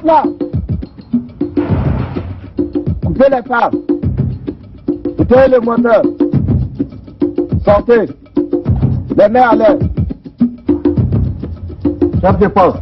là. Coupez les phares. Éteignez le moteur. Sortez. Les mains à l'air. Chef de poste.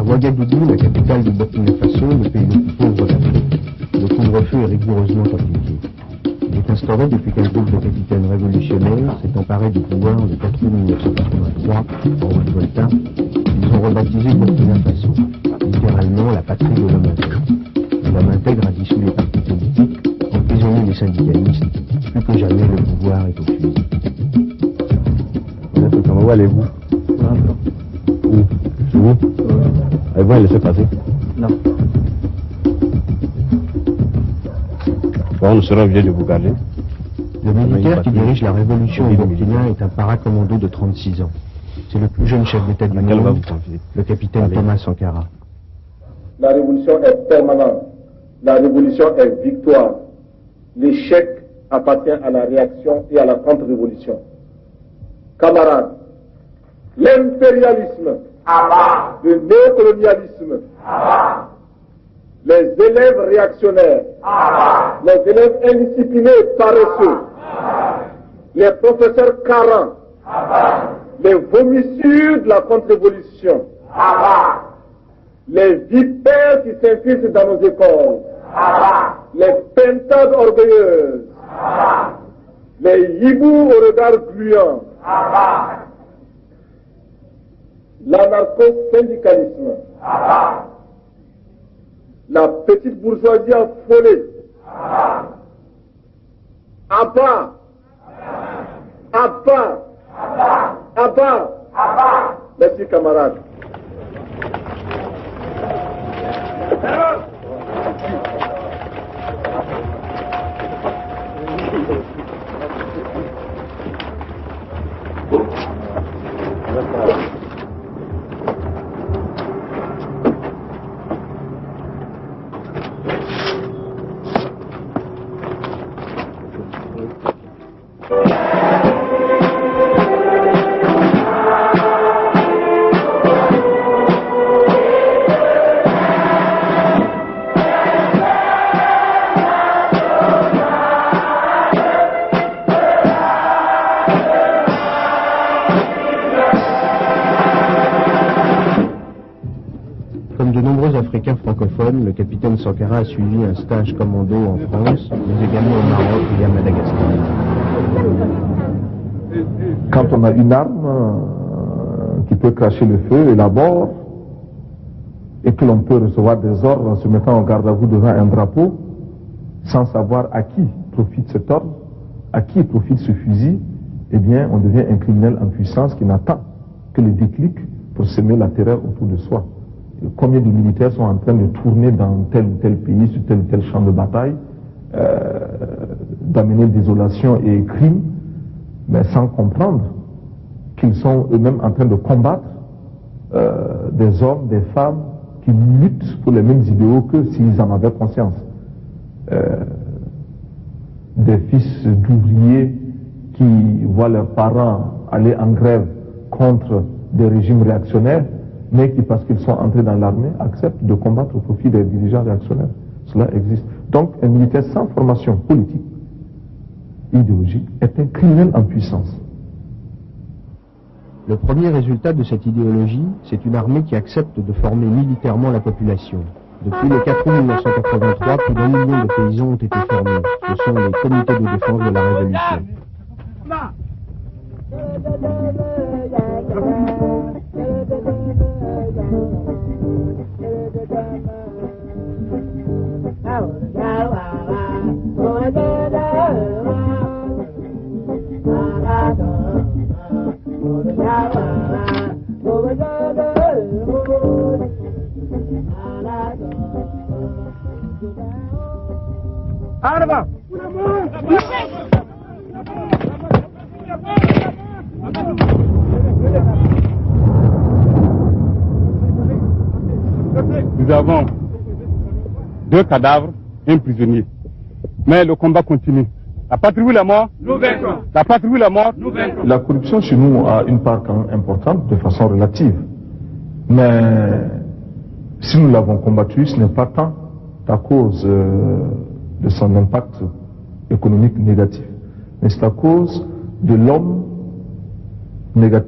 Ouagadougou, la capitale du Burkina Faso, le pays le plus pauvre d'Afrique. Le couvre-feu est rigoureusement appliqué. Il est instauré depuis qu'un groupe de capitaines révolutionnaires s'est emparé du pouvoir le 4 août 1983 en Haute-Volta. Ils ont rebaptisé Burkina Faso, littéralement la patrie de l'homme intègre. L'homme intègre a dissous les partis politiques, emprisonné les syndicalistes. Plus que jamais, le pouvoir est au fusil. Où allez-vous? Où? Chez vous? Avez-vous un laissez-passer? Non. Bon, nous serons obligés de vous garder. Le militaire qui dirige la révolution au Burkina est un paracommando de 36 ans. C'est le plus jeune chef d'État du monde, le capitaine Thomas Sankara. La révolution est permanente. La révolution est victoire. L'échec appartient à la réaction et à la contre-révolution. Camarades, l'impérialisme, le néocolonialisme, les élèves réactionnaires, les élèves indisciplinés et paresseux, les professeurs carents, les vomissures de la contre-révolution, les vipères qui s'infiltrent dans nos écoles, les pintades orgueilleuses, les hiboux au regard gluant, l'anarcho-syndicalisme, la petite bourgeoisie affolée, à bas, à bas, à bas. Merci camarades. Comme de nombreux Africains francophones, le capitaine Sankara a suivi un stage commando en France, mais également au Maroc et à Madagascar. Quand on a une arme qui peut cracher le feu et l'abord, et que l'on peut recevoir des ordres en se mettant en garde à vous devant un drapeau, sans savoir à qui profite cet ordre, à qui profite ce fusil, eh bien on devient un criminel en puissance qui n'attend que le déclic pour semer la terreur autour de soi. Combien de militaires sont en train de tourner dans tel ou tel pays, sur tel ou tel champ de bataille, d'amener désolation et crime, mais sans comprendre qu'ils sont eux-mêmes en train de combattre des hommes, des femmes qui luttent pour les mêmes idéaux que s'ils en avaient conscience. Des fils d'ouvriers qui voient leurs parents aller en grève contre des régimes réactionnaires, mais qui, parce qu'ils sont entrés dans l'armée, acceptent de combattre au profit des dirigeants réactionnaires. Cela existe. Donc, un militaire sans formation politique, idéologique, est un criminel en puissance. Le premier résultat de cette idéologie, c'est une armée qui accepte de former militairement la population. Depuis le 4 août 1983, plus d'1 million de paysans ont été formés. Ce sont les comités de défense de la Révolution. Nous avons 2 cadavres et un prisonnier. Mais le combat continue. La patrie ou la mort, nous vaincrons. La patrie ou la mort, nous vaincrons. La corruption chez nous a une part quand même importante de façon relative. Mais si nous l'avons combattue, ce n'est pas tant à cause de son impact économique négatif, mais c'est à cause de l'homme négatif.